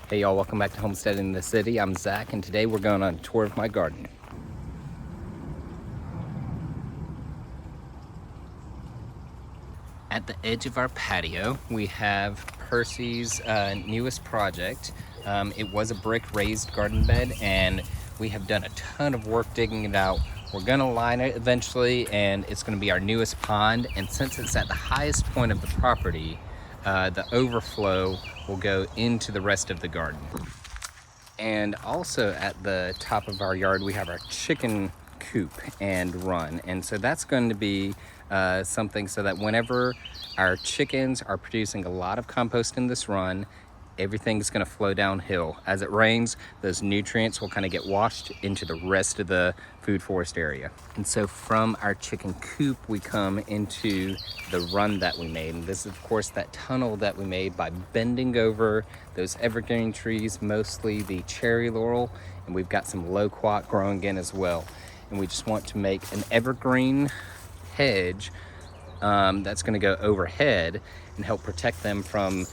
Hey y'all, welcome back to Homesteading in the City. I'm Zach, and today we're going on a tour of my garden. At the edge of our patio, we have Percy's newest project. It was a brick raised garden bed, and we have done a ton of work digging it out. We're gonna line it eventually, and it's gonna be our newest pond. And since it's at the highest point of the property, the overflow will go into the rest of the garden. And also at the top of our yard, we have our chicken coop and run. And so that's going to be something so that whenever our chickens are producing a lot of compost in this run, everything's going to flow downhill. As it rains, those nutrients will kind of get washed into the rest of the food forest area. And so from our chicken coop, we come into the run that we made. And this is, of course, that tunnel that we made by bending over those evergreen trees, mostly the cherry-laurel, and we've got some loquat growing in as well. And we just want to make an evergreen hedge that's going to go overhead and help protect them from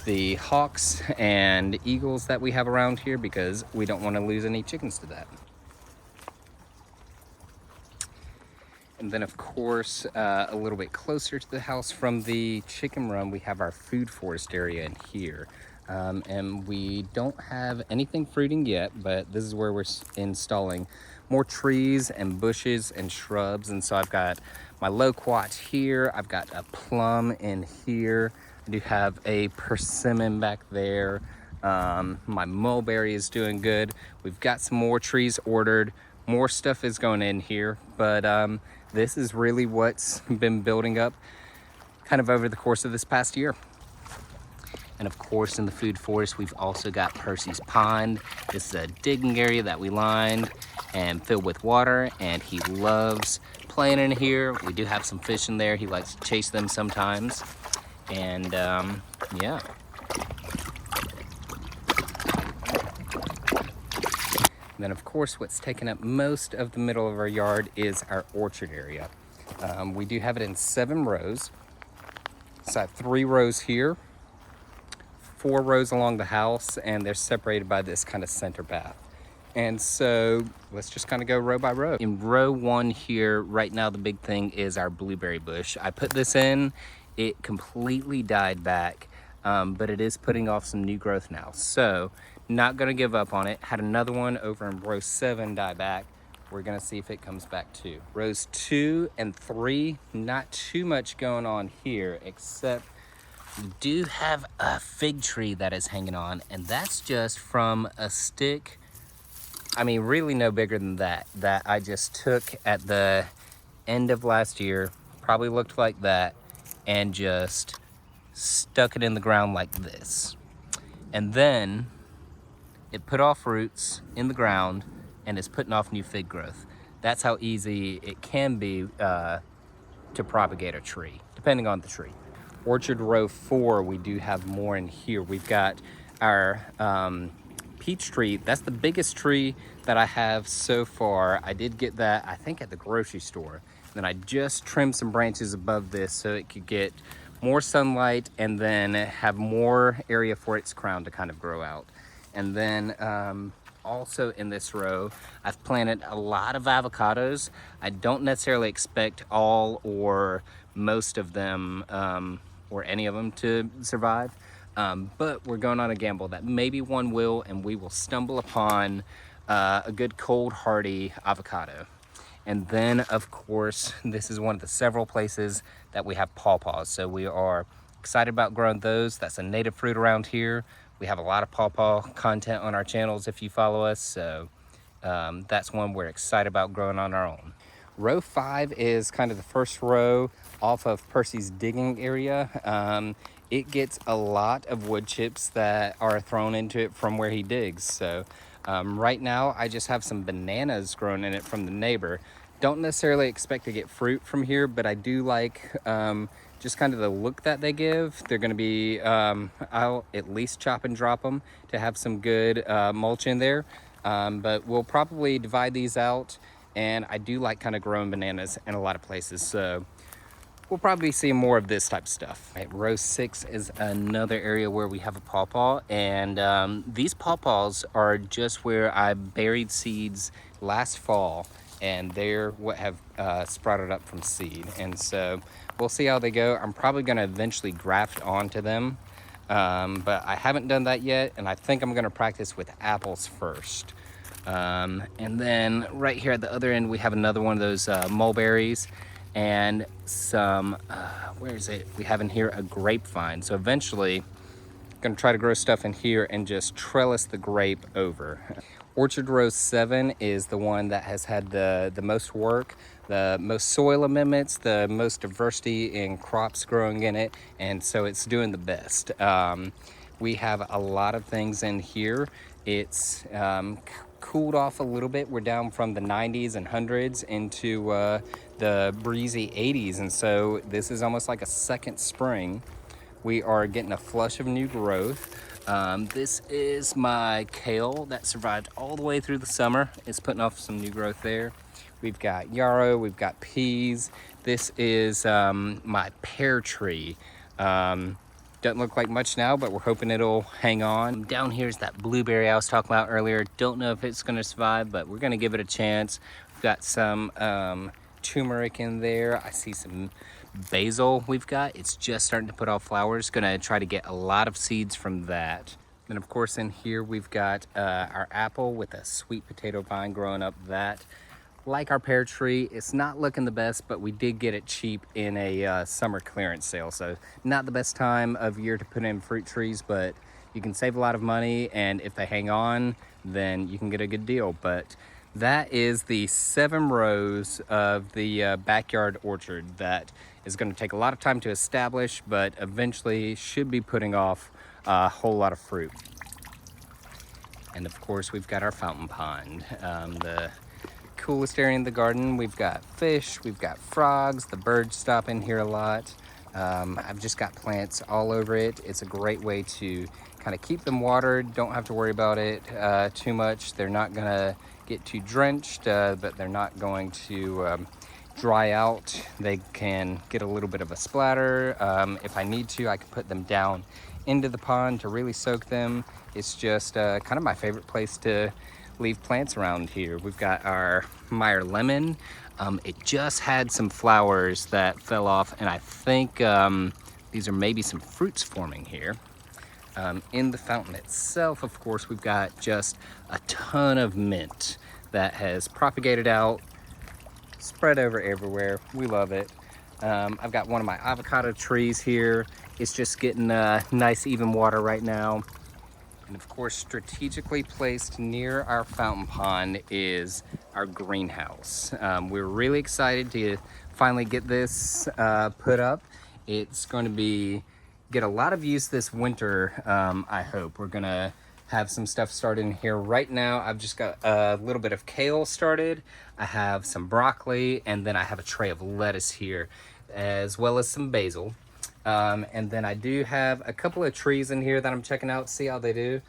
the hawks and eagles that we have around here, because we don't want to lose any chickens to that. And then of course, a little bit closer to the house from the chicken run, we have our food forest area in here. And we don't have anything fruiting yet, but this is where we're installing more trees and bushes and shrubs. And so I've got my loquat here, I've got a plum in here, I do have a persimmon back there. My mulberry is doing good. We've got some more trees ordered. More stuff is going in here, but this is really what's been building up kind of over the course of this past year. And of course, in the food forest, we've also got Percy's Pond. This is a digging area that we lined and filled with water, and he loves playing in here. We do have some fish in there. He likes to chase them sometimes. And yeah. And then of course, what's taking up most of the middle of our yard is our orchard area. We do have it in 7 rows. So I have 3 rows here, 4 rows along the house, and they're separated by this kind of center path. And so let's just kind of go row by row. In row 1 here, right now the big thing is our blueberry bush. I put this in, it completely died back, but it is putting off some new growth now. So not gonna give up on it. Had another one over in row 7 die back. We're gonna see if it comes back too. Rows 2 and 3, not too much going on here, except we do have a fig tree that is hanging on, and that's just from a stick, I mean, really no bigger than that I just took at the end of last year, probably looked like that, and just stuck it in the ground like this. And then it put off roots in the ground and is putting off new fig growth. That's how easy it can be to propagate a tree, depending on the tree. Orchard row 4, we do have more in here. We've got our peach tree. That's the biggest tree that I have so far. I did get that, I think, at the grocery store. Then I just trimmed some branches above this so it could get more sunlight and then have more area for its crown to kind of grow out. And then also in this row, I've planted a lot of avocados. I don't necessarily expect all or most of them or any of them to survive, but we're going on a gamble that maybe one will, and we will stumble upon a good cold hardy avocado. And then of course, this is one of the several places that we have pawpaws. So we are excited about growing those. That's a native fruit around here. We have a lot of pawpaw content on our channels if you follow us. So that's one we're excited about growing on our own. Row 5 is kind of the first row off of Percy's digging area. It gets a lot of wood chips that are thrown into it from where he digs. So right now I just have some bananas growing in it from the neighbor. Don't necessarily expect to get fruit from here, but I do like just kind of the look that they give. They're gonna be, I'll at least chop and drop them to have some good mulch in there. But we'll probably divide these out, and I do like kind of growing bananas in a lot of places. So we'll probably see more of this type of stuff. Right, row 6 is another area where we have a pawpaw, and these pawpaws are just where I buried seeds last fall, and they're what have sprouted up from seed. And so we'll see how they go. I'm probably going to eventually graft onto them, but I haven't done that yet, and I think I'm going to practice with apples first. And then right here at the other end, we have another one of those mulberries and some, where is it? We have in here a grapevine. So eventually, I'm gonna try to grow stuff in here and just trellis the grape over. Orchard row 7 is the one that has had the most work, the most soil amendments, the most diversity in crops growing in it, and so it's doing the best. We have a lot of things in here. It's cooled off a little bit. We're down from the 90s and 100s into the breezy 80s, and so this is almost like a second spring. We are getting a flush of new growth. This is my kale that survived all the way through the summer. It's putting off some new growth there. We've got yarrow, we've got peas. This is my pear tree. Doesn't look like much now, but we're hoping it'll hang on. Down here's that blueberry I was talking about earlier. Don't know if it's gonna survive, but we're gonna give it a chance. We've got some turmeric in there. I see some basil we've got. It's just starting to put off flowers. Gonna try to get a lot of seeds from that. And of course in here we've got our apple with a sweet potato vine growing up that. Like our pear tree, it's not looking the best, but we did get it cheap in a summer clearance sale. So not the best time of year to put in fruit trees, but you can save a lot of money, and if they hang on, then you can get a good deal. But that is the 7 rows of the backyard orchard that is going to take a lot of time to establish, but eventually should be putting off a whole lot of fruit. And of course, we've got our fountain pond. The coolest area in the garden. We've got fish, we've got frogs, the birds stop in here a lot. I've just got plants all over it. It's a great way to kind of keep them watered. Don't have to worry about it too much. They're not gonna get too drenched, but they're not going to dry out. They can get a little bit of a splatter. If I need to, I can put them down into the pond to really soak them. It's just kind of my favorite place to leave plants around here. We've got our Meyer lemon. It just had some flowers that fell off, and I think these are maybe some fruits forming here. In the fountain itself, of course, we've got just a ton of mint that has propagated out, spread over everywhere. We love it. I've got one of my avocado trees here. It's just getting nice even water right now. And of course, strategically placed near our fountain pond is our greenhouse. We're really excited to finally get this put up. It's going to get a lot of use this winter, I hope. We're gonna have some stuff started in here right now. I've just got a little bit of kale started. I have some broccoli, and then I have a tray of lettuce here, as well as some basil. And then I do have a couple of trees in here that I'm checking out, see how they do.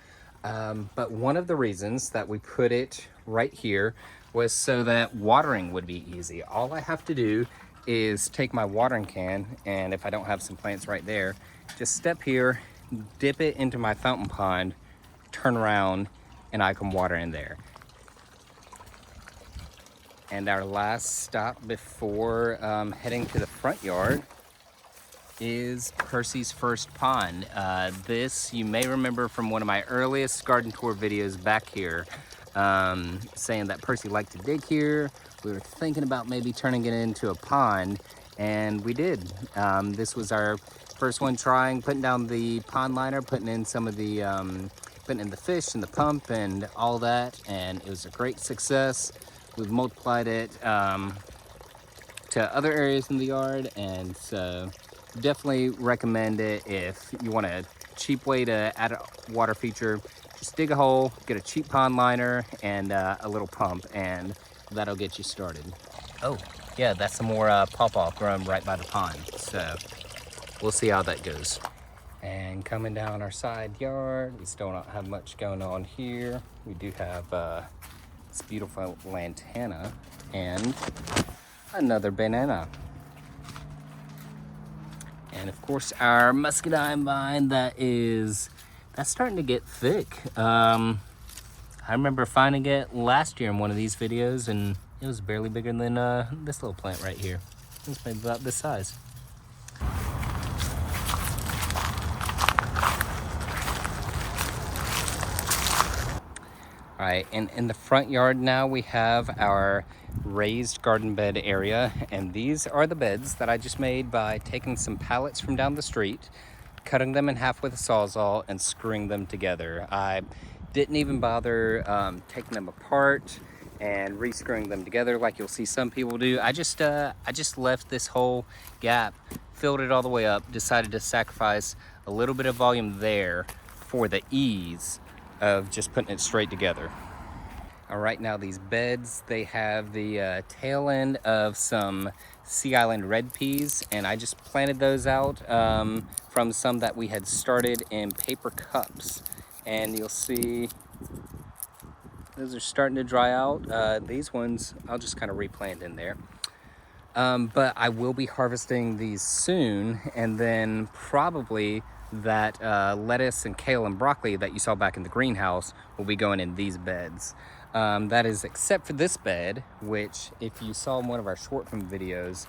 But one of the reasons that we put it right here was so that watering would be easy. All I have to do is take my watering can, and if I don't have some plants right there, just step here, dip it into my fountain pond, turn around, and I can water in there. And our last stop before heading to the front yard is Percy's first pond. This you may remember from one of my earliest garden tour videos back here, saying that Percy liked to dig here. We were thinking about maybe turning it into a pond, and we did. This was our first one trying, putting down the pond liner, putting in some of the putting in the fish and the pump and all that, and it was a great success. We've multiplied it to other areas in the yard, and so definitely recommend it if you want a cheap way to add a water feature. Just dig a hole, get a cheap pond liner and a little pump, and that'll get you started. Oh yeah, that's some more pawpaw growing right by the pond, so we'll see how that goes. And coming down our side yard, we still don't have much going on here. We do have this beautiful lantana and another banana. And of course our muscadine vine that's starting to get thick. I remember finding it last year in one of these videos, and it was barely bigger than this little plant right here. It's maybe about this size. All right, and in the front yard now we have our raised garden bed area, and these are the beds that I just made by taking some pallets from down the street, cutting them in half with a Sawzall, and screwing them together. I didn't even bother taking them apart and re-screwing them together like you'll see some people do. I just left this whole gap, filled it all the way up, decided to sacrifice a little bit of volume there for the ease of just putting it straight together. All right, now these beds, they have the tail end of some Sea Island red peas, and I just planted those out from some that we had started in paper cups. And you'll see those are starting to dry out. These ones, I'll just kind of replant in there. But I will be harvesting these soon, and then probably that lettuce and kale and broccoli that you saw back in the greenhouse will be going in these beds. That is except for this bed, which if you saw in one of our short film videos,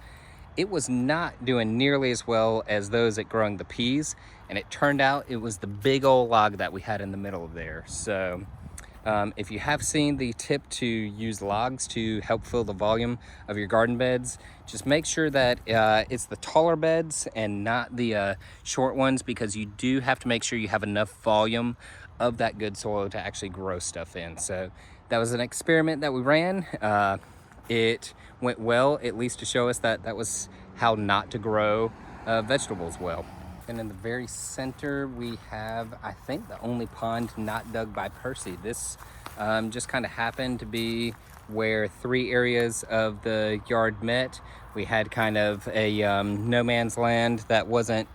it was not doing nearly as well as those at growing the peas, and it turned out it was the big old log that we had in the middle of there. So if you have seen the tip to use logs to help fill the volume of your garden beds, just make sure that it's the taller beds and not the short ones, because you do have to make sure you have enough volume of that good soil to actually grow stuff in. So that was an experiment that we ran. It went well, at least to show us that that was how not to grow vegetables well. And in the very center, we have, I think, the only pond not dug by Percy. This just kind of happened to be where 3 areas of the yard met. We had kind of a no man's land that wasn't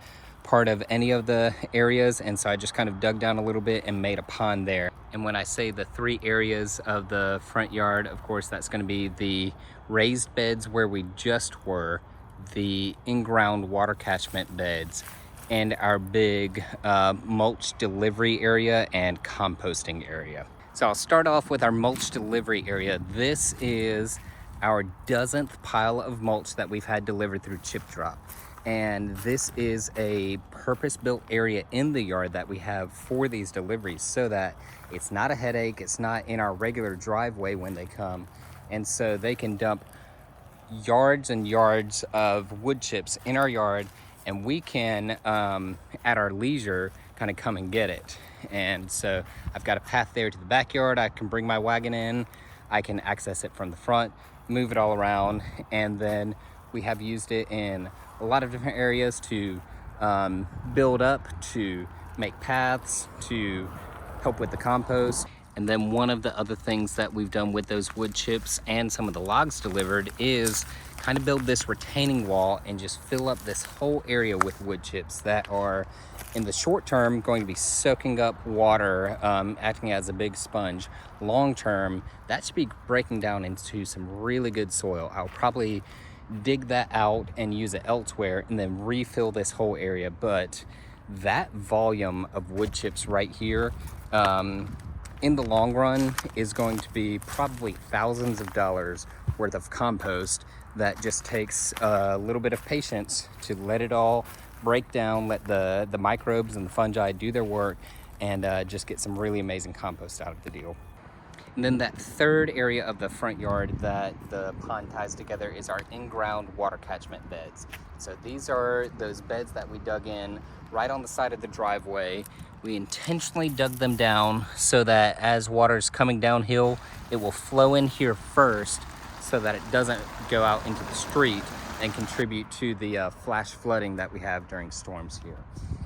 part of any of the areas, and so I just kind of dug down a little bit and made a pond there. And when I say the 3 areas of the front yard, of course, that's going to be the raised beds where we just were, the in-ground water catchment beds, and our big mulch delivery area and composting area. So I'll start off with our mulch delivery area. This is our 10th pile of mulch that we've had delivered through Chip Drop. And this is a purpose-built area in the yard that we have for these deliveries, so that it's not a headache, it's not in our regular driveway when they come. And so they can dump yards and yards of wood chips in our yard, and we can, at our leisure, kind of come and get it. And so I've got a path there to the backyard. I can bring my wagon in, I can access it from the front, move it all around, and then we have used it in a lot of different areas to build up, to make paths, to help with the compost. And then one of the other things that we've done with those wood chips and some of the logs delivered is kind of build this retaining wall and just fill up this whole area with wood chips that are, in the short term, going to be soaking up water, acting as a big sponge. Long term, that should be breaking down into some really good soil. I'll probably dig that out and use it elsewhere and then refill this whole area. But that volume of wood chips right here, in the long run, is going to be probably thousands of dollars worth of compost that just takes a little bit of patience to let it all break down, let the microbes and the fungi do their work, and just get some really amazing compost out of the deal. And then that third area of the front yard that the pond ties together is our in-ground water catchment beds. So these are those beds that we dug in right on the side of the driveway. We intentionally dug them down so that as water's coming downhill, it will flow in here first so that it doesn't go out into the street and contribute to the flash flooding that we have during storms here.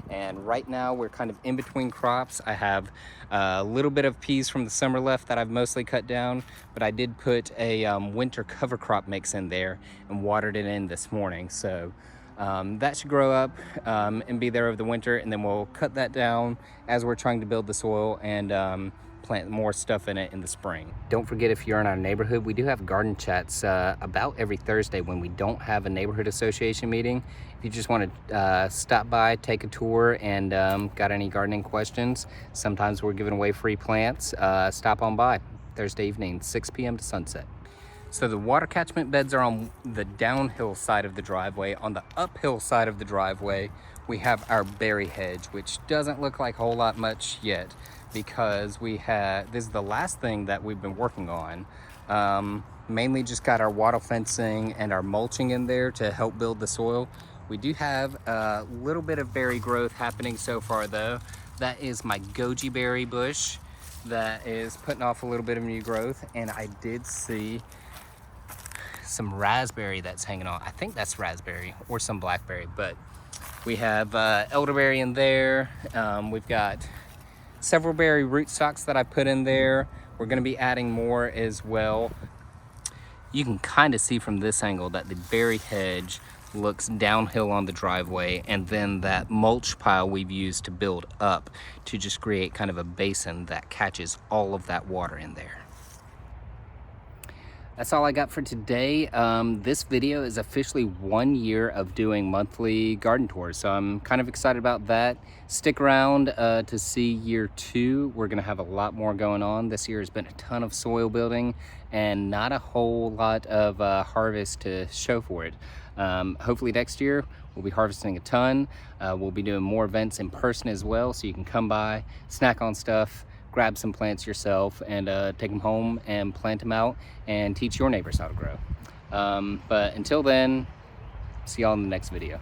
And right now we're kind of in between crops. I have a little bit of peas from the summer left that I've mostly cut down, but I did put a winter cover crop mix in there and watered it in this morning. So that should grow up and be there over the winter, and then we'll cut that down as we're trying to build the soil and plant more stuff in it in the spring. Don't forget, if you're in our neighborhood, we do have garden chats about every Thursday when we don't have a neighborhood association meeting. If you just want to stop by, take a tour, and got any gardening questions, sometimes we're giving away free plants. Stop on by Thursday evening, 6 p.m. to sunset. So the water catchment beds are on the downhill side of the driveway. On the uphill side of the driveway, we have our berry hedge, which doesn't look like a whole lot much yet because this is the last thing that we've been working on. Mainly just got our wattle fencing and our mulching in there to help build the soil. We do have a little bit of berry growth happening so far though. That is my goji berry bush that is putting off a little bit of new growth, and I did see some raspberry that's hanging on. I think that's raspberry or some blackberry, but we have elderberry in there. We've got several berry rootstocks that I put in there. We're gonna be adding more as well. You can kind of see from this angle that the berry hedge looks downhill on the driveway, and then that mulch pile we've used to build up to just create kind of a basin that catches all of that water in there. That's all I got for today. This video is officially 1 year of doing monthly garden tours, so I'm kind of excited about that. Stick around to see year 2. We're gonna have a lot more going on. This year has been a ton of soil building and not a whole lot of harvest to show for it. Hopefully next year we'll be harvesting a ton. We'll be doing more events in person as well, so you can come by, snack on stuff, grab some plants yourself, and take them home and plant them out and teach your neighbors how to grow. But until then, see y'all in the next video.